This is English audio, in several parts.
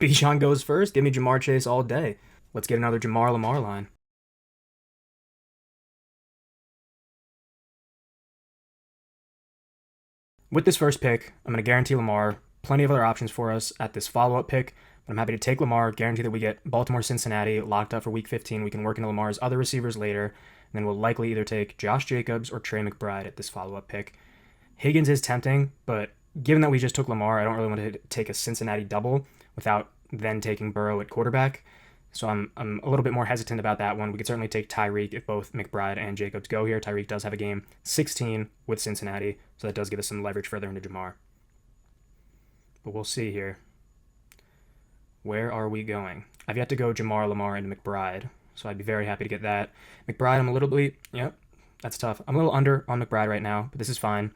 Bijan goes first. Give me Jamar Chase all day. Let's get another Jamar Lamar line. With this first pick, I'm going to guarantee Lamar. Plenty of other options for us at this follow-up pick, but I'm happy to take Lamar, guarantee that we get Baltimore, Cincinnati locked up for Week 15. We can work into Lamar's other receivers later, and then we'll likely either take Josh Jacobs or Trey McBride at this follow-up pick. Higgins is tempting, but given that we just took Lamar, I don't really want to take a Cincinnati double without then taking Burrow at quarterback. So I'm a little bit more hesitant about that one. We could certainly take Tyreek if both McBride and Jacobs go here. Tyreek does have a game 16 with Cincinnati, so that does give us some leverage further into Jamar. But we'll see here. Where are we going? I've yet to go Jamar, Lamar, and McBride, so I'd be very happy to get that. McBride, I'm a little bit, yep, that's tough. I'm a little under on McBride right now, but this is fine.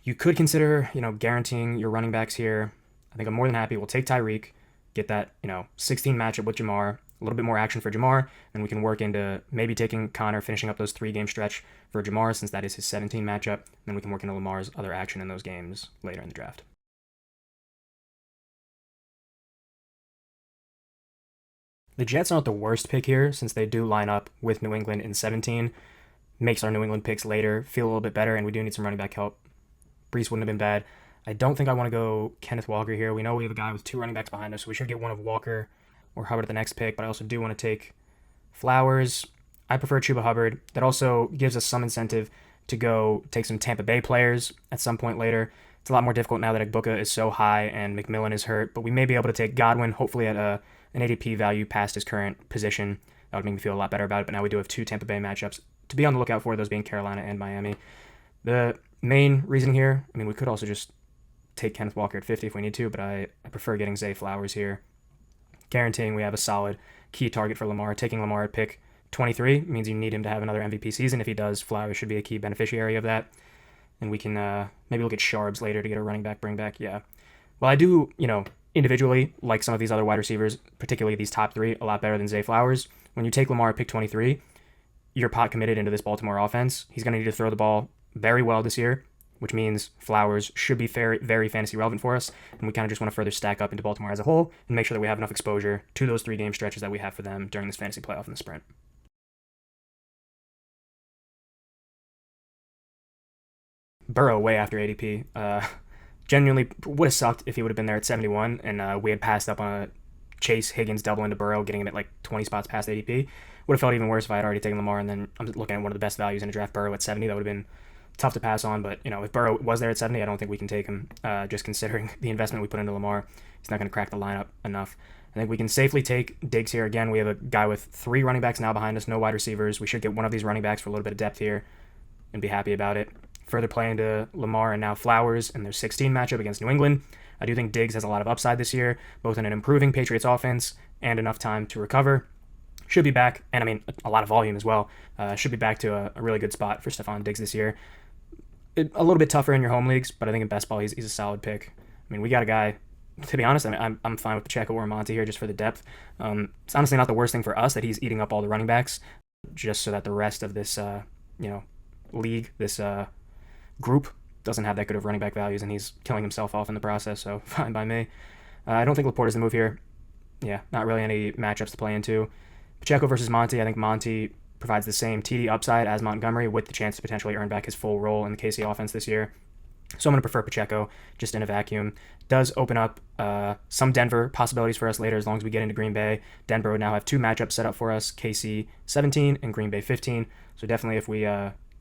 You could consider, guaranteeing your running backs here. I think I'm more than happy. We'll take Tyreek, get that, 16 matchup with Jamar, a little bit more action for Jamar, and we can work into maybe taking Connor, finishing up those 3-game stretch for Jamar since that is his 17 matchup. Then we can work into Lamar's other action in those games later in the draft. The Jets aren't the worst pick here since they do line up with New England in 17. Makes our New England picks later feel a little bit better, and we do need some running back help. Brees wouldn't have been bad. I don't think I want to go Kenneth Walker here. We know we have a guy with 2 running backs behind us, so we should get one of Walker or Hubbard at the next pick, but I also do want to take Flowers. I prefer Chuba Hubbard. That also gives us some incentive to go take some Tampa Bay players at some point later. It's a lot more difficult now that Igbuka is so high and McMillan is hurt, but we may be able to take Godwin, hopefully at an ADP value past his current position. That would make me feel a lot better about it, but now we do have 2 Tampa Bay matchups to be on the lookout for, those being Carolina and Miami. The main reason here, we could also just take Kenneth Walker at 50 if we need to, but I prefer getting Zay Flowers here. Guaranteeing we have a solid key target for Lamar. Taking Lamar at pick 23 means you need him to have another MVP season. If he does, Flowers should be a key beneficiary of that. And we can maybe look at Sharps later to get a running back bring back. Yeah. Well, I do, individually like some of these other wide receivers, particularly these top 3, a lot better than Zay Flowers. When you take Lamar at pick 23, you're pot committed into this Baltimore offense. He's going to need to throw the ball very well this year, which means Flowers should be very, very fantasy relevant for us. And we kind of just want to further stack up into Baltimore as a whole and make sure that we have enough exposure to those 3-game stretches that we have for them during this fantasy playoff in the sprint. Burrow way after ADP. Genuinely would have sucked if he would have been there at 71 and we had passed up on a Chase Higgins double into Burrow, getting him at like 20 spots past ADP. Would have felt even worse if I had already taken Lamar and then I'm looking at one of the best values in a draft, Burrow at 70. That would have been tough to pass on, but if Burrow was there at 70, I don't think we can take him. Just considering the investment we put into Lamar, he's not going to crack the lineup enough. I think we can safely take Diggs here. Again, we have a guy with 3 running backs now behind us, no wide receivers. We should get one of these running backs for a little bit of depth here and be happy about it. Further play into Lamar and now Flowers and their 16 matchup against New England. I do think Diggs has a lot of upside this year, both in an improving Patriots offense and enough time to recover. Should be back, and a lot of volume as well. Should be back to a really good spot for Stephon Diggs this year. A little bit tougher in your home leagues, but I think in best ball he's a solid pick. We got a guy. To be honest, I'm fine with Pacheco or Monty here just for the depth. It's honestly not the worst thing for us that he's eating up all the running backs, just so that the rest of this league, this group, doesn't have that good of running back values, and he's killing himself off in the process. So fine by me. I don't think Laporta's the move here. Yeah, not really any matchups to play into. Pacheco versus Monty. I think Monty provides the same TD upside as Montgomery with the chance to potentially earn back his full role in the KC offense this year. So I'm going to prefer Pacheco just in a vacuum. Does open up some Denver possibilities for us later as long as we get into Green Bay. Denver would now have 2 matchups set up for us, KC 17 and Green Bay 15. So definitely if we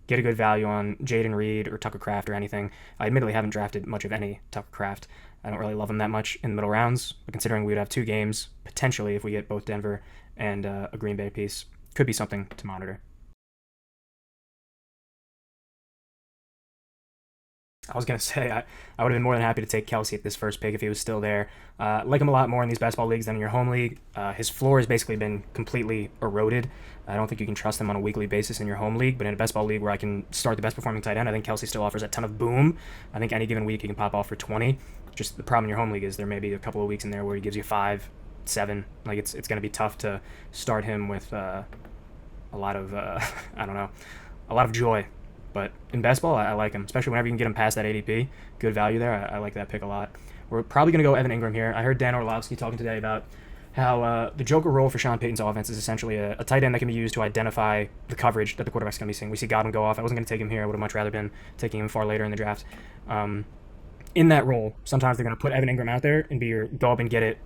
get a good value on Jaden Reed or Tucker Kraft or anything. I admittedly haven't drafted much of any Tucker Kraft. I don't really love him that much in the middle rounds, but considering we would have 2 games, potentially if we get both Denver and a Green Bay piece, could be something to monitor. I was going to say, I would have been more than happy to take Kelsey at this first pick if he was still there. Like him a lot more in these best ball leagues than in your home league. His floor has basically been completely eroded. I don't think you can trust him on a weekly basis in your home league, but in a best ball league where I can start the best performing tight end, I think Kelsey still offers a ton of boom. I think any given week he can pop off for 20. Just the problem in your home league is there may be a couple of weeks in there where he gives you 5, 7. Like it's going to be tough to start him with a lot of, I don't know, a lot of joy. But in best ball, I like him, especially whenever you can get him past that ADP. Good value there. I like that pick a lot. We're probably going to go Evan Ingram here. I heard Dan Orlovsky talking today about how the Joker role for Sean Payton's offense is essentially a tight end that can be used to identify the coverage that the quarterback's going to be seeing. We see Godwin go off. I wasn't going to take him here. I would have much rather been taking him far later in the draft. In that role, sometimes they're going to put Evan Ingram out there and be your go up and get it.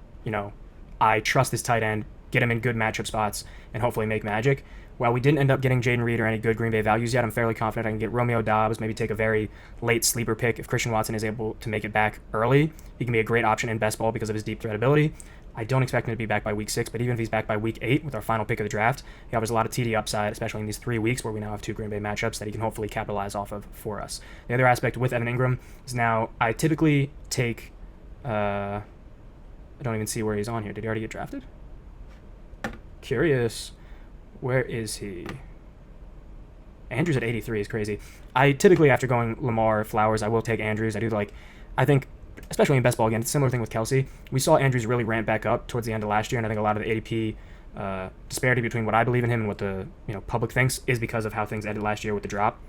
I trust this tight end, get him in good matchup spots, and hopefully make magic. While we didn't end up getting Jaden Reed or any good Green Bay values yet, I'm fairly confident I can get Romeo Doubs, maybe take a very late sleeper pick. If Christian Watson is able to make it back early, he can be a great option in best ball because of his deep threat ability. I don't expect him to be back by week 6, but even if he's back by week 8 with our final pick of the draft, he offers a lot of TD upside, especially in these 3 weeks where we now have 2 Green Bay matchups that he can hopefully capitalize off of for us. The other aspect with Evan Ingram is now I typically take... I don't even see where he's on here. Did he already get drafted? Curious. Where is he? Andrews at 83 is crazy. I typically, after going Lamar, Flowers, I will take Andrews. I think, especially in best ball again, it's a similar thing with Kelsey. We saw Andrews really ramp back up towards the end of last year, and I think a lot of the ADP disparity between what I believe in him and what the public thinks is because of how things ended last year with the drop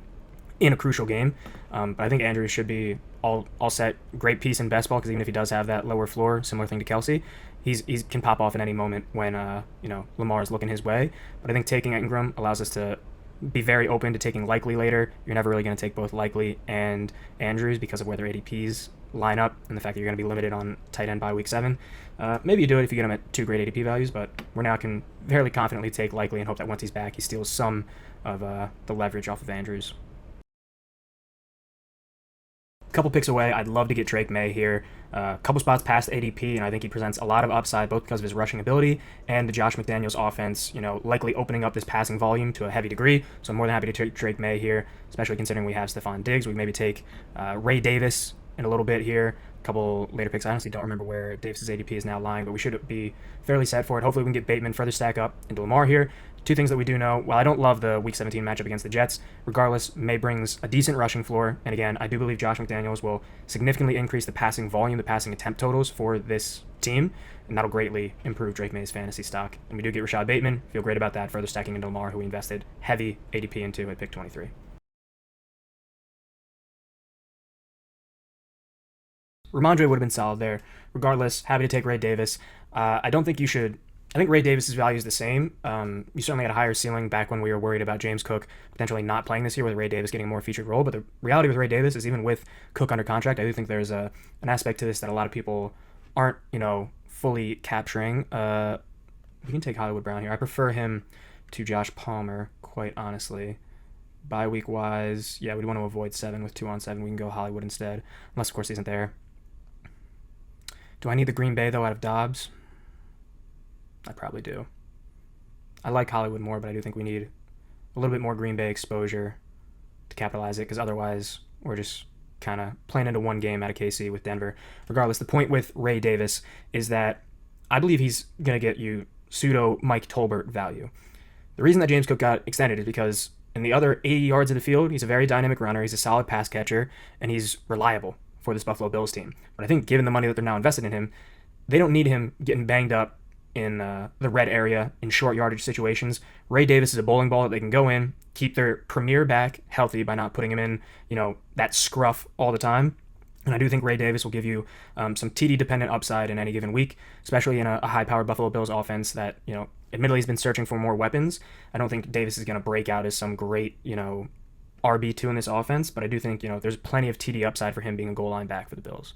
in a crucial game. But I think Andrews should be all set. Great piece in best ball because even if he does have that lower floor, similar thing to Kelsey, he can pop off at any moment when Lamar is looking his way. But I think taking Ingram allows us to be very open to taking Likely later. You're never really going to take both Likely and Andrews because of where their ADPs line up and the fact that you're going to be limited on tight end by week 7. Maybe you do it if you get him at 2 great ADP values, but we're now can fairly confidently take Likely and hope that once he's back, he steals some of the leverage off of Andrews. Couple picks away, I'd love to get Drake May here. Couple spots past ADP, and I think he presents a lot of upside both because of his rushing ability and the Josh McDaniels offense, likely opening up this passing volume to a heavy degree. So I'm more than happy to take Drake May here, especially considering we have Stephon Diggs. We maybe take Ray Davis in a little bit here. A couple later picks. I honestly don't remember where Davis's ADP is now lying, but we should be fairly set for it. Hopefully we can get Bateman further stack up into Lamar here. 2 things that we do know. While I don't love the Week 17 matchup against the Jets, regardless, May brings a decent rushing floor. And again, I do believe Josh McDaniels will significantly increase the passing volume, the passing attempt totals for this team, and that'll greatly improve Drake May's fantasy stock. And we do get Rashad Bateman. Feel great about that, further stacking into Lamar, who we invested heavy ADP into at pick 23. Ramondre would have been solid there. Regardless, happy to take Ray Davis. I don't think you should... I think Ray Davis's value is the same. You certainly had a higher ceiling back when we were worried about James Cook potentially not playing this year with Ray Davis getting a more featured role. But the reality with Ray Davis is even with Cook under contract, I do think there's an aspect to this that a lot of people aren't, fully capturing. We can take Hollywood Brown here. I prefer him to Josh Palmer, quite honestly. Bye week wise, yeah, we'd want to avoid 7 with 2 on 7. We can go Hollywood instead, unless of course he isn't there. Do I need the Green Bay though out of Dobbs? I probably do. I like Hollywood more, but I do think we need a little bit more Green Bay exposure to capitalize it, because otherwise we're just kind of playing into one game out of KC with Denver. Regardless, the point with Ray Davis is that I believe he's going to get you pseudo Mike Tolbert value. The reason that James Cook got extended is because in the other 80 yards of the field, he's a very dynamic runner, he's a solid pass catcher, and he's reliable for this Buffalo Bills team. But I think given the money that they're now invested in him, they don't need him getting banged up in the red area in short yardage situations. Ray Davis is a bowling ball that they can go in, keep their premier back healthy by not putting him in, that scruff all the time. And I do think Ray Davis will give you some TD-dependent upside in any given week, especially in a high-powered Buffalo Bills offense that, admittedly has been searching for more weapons. I don't think Davis is going to break out as some great, RB2 in this offense, but I do think, there's plenty of TD upside for him being a goal line back for the Bills.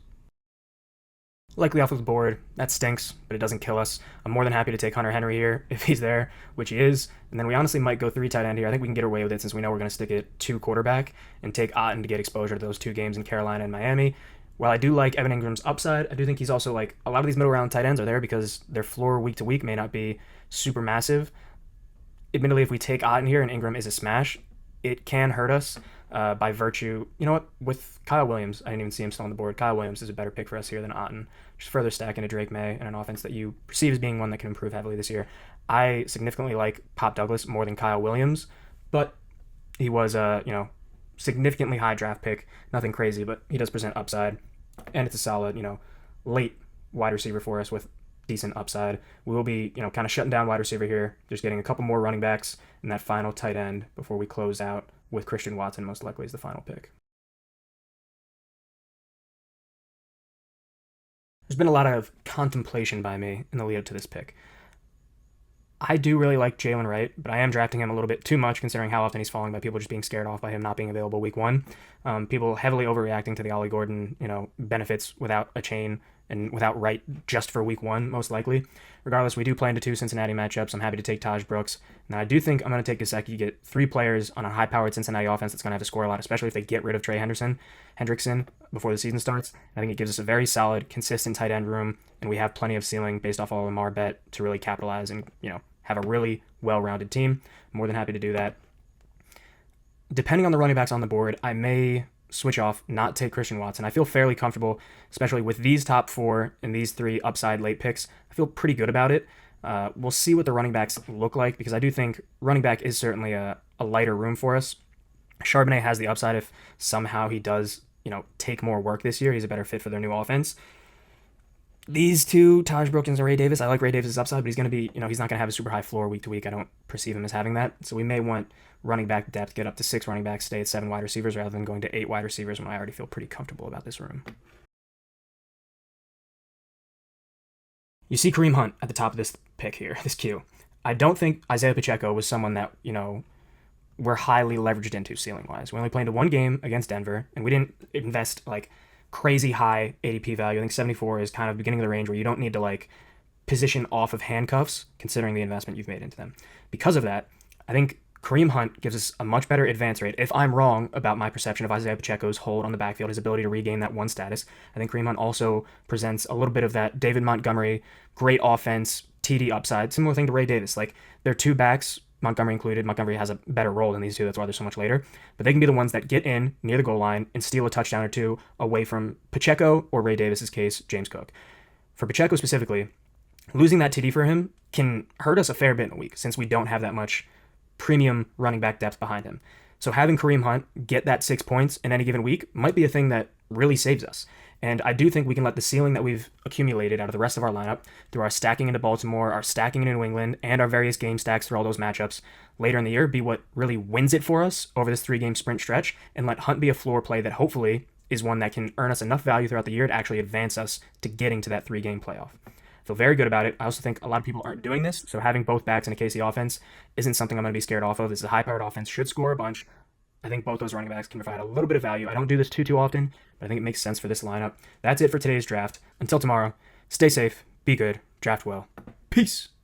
Likely off of the board. That stinks, but it doesn't kill us. I'm more than happy to take Hunter Henry here if he's there, which he is. And then we honestly might go 3 tight end here. I think we can get away with it since we know we're going to stick it 2 quarterback and take Otten to get exposure to those 2 games in Carolina and Miami. While I do like Evan Ingram's upside, I do think he's also a lot of these middle round tight ends are there because their floor week to week may not be super massive. Admittedly, if we take Otten here and Ingram is a smash, it can hurt us by virtue. You know what? With Kyle Williams, I didn't even see him still on the board. Kyle Williams is a better pick for us here than Otten. Just further stack into Drake May and an offense that you perceive as being one that can improve heavily this year. I significantly like Pop Douglas more than Kyle Williams, but he was a significantly high draft pick. Nothing crazy, but he does present upside, and it's a solid late wide receiver for us with decent upside. We will be kind of shutting down wide receiver here, just getting a couple more running backs and that final tight end before we close out with Christian Watson most likely as the final pick. there's been a lot of contemplation by me in the lead up to this pick. I do really like Jalen Wright, but I am drafting him a little bit too much considering how often he's falling by people just being scared off by him not being available week one. People heavily overreacting to the Ollie Gordon, benefits without a chain and without Wright just for week one, most likely. Regardless, we do play into two Cincinnati matchups. I'm happy to take Taj Brooks. Now, I do think I'm going to take Gesicki, get three players on a high-powered Cincinnati offense that's going to have to score a lot, especially if they get rid of Trey Hendrickson I think it gives us a very solid, consistent tight end room, and we have plenty of ceiling based off all Lamar bet to really capitalize and, have a really well-rounded team. More than happy to do that. Depending on the running backs on the board, I may switch off, not take Christian Watson. I feel fairly comfortable, especially with these top four and these three upside late picks. I feel pretty good about it. We'll see what the running backs look like because I do think running back is certainly a lighter room for us. Charbonnet has the upside if somehow he does, take more work this year. He's a better fit for their new offense. These two, Taj Brooks and Ray Davis, I like Ray Davis' upside, but he's going to be, he's not going to have a super high floor week to week. I don't perceive him as having that. So we may want running back depth, get up to 6 running backs, stay at 7 wide receivers rather than going to 8 wide receivers when I already feel pretty comfortable about this room. You see Kareem Hunt at the top of this pick here, this queue. I don't think Isaiah Pacheco was someone that, we're highly leveraged into ceiling wise. We only played into one game against Denver, and we didn't invest crazy high ADP value. I think 74 is kind of beginning of the range where you don't need to position off of handcuffs considering the investment you've made into them. Because of that, I think Kareem Hunt gives us a much better advance rate. If I'm wrong about my perception of Isaiah Pacheco's hold on the backfield, his ability to regain that one status, I think Kareem Hunt also presents a little bit of that David Montgomery, great offense, TD upside, similar thing to Ray Davis. They're two backs, Montgomery included. Montgomery has a better role than these two. That's why they're so much later. But they can be the ones that get in near the goal line and steal a touchdown or two away from Pacheco or Ray Davis's case, James Cook. For Pacheco specifically, losing that TD for him can hurt us a fair bit in a week since we don't have that much premium running back depth behind him. So having Kareem Hunt get that 6 points in any given week might be a thing that really saves us. And I do think we can let the ceiling that we've accumulated out of the rest of our lineup through our stacking into Baltimore, our stacking into New England, and our various game stacks through all those matchups later in the year be what really wins it for us over this 3-game sprint stretch, and let Hunt be a floor play that hopefully is one that can earn us enough value throughout the year to actually advance us to getting to that 3-game playoff. I feel very good about it. I also think a lot of people aren't doing this, so having both backs in a KC offense isn't something I'm going to be scared off of. This is a high-powered offense, should score a bunch. I think both those running backs can provide a little bit of value. I don't do this too often, but I think it makes sense for this lineup. That's it for today's draft. Until tomorrow, stay safe, be good, draft well. Peace.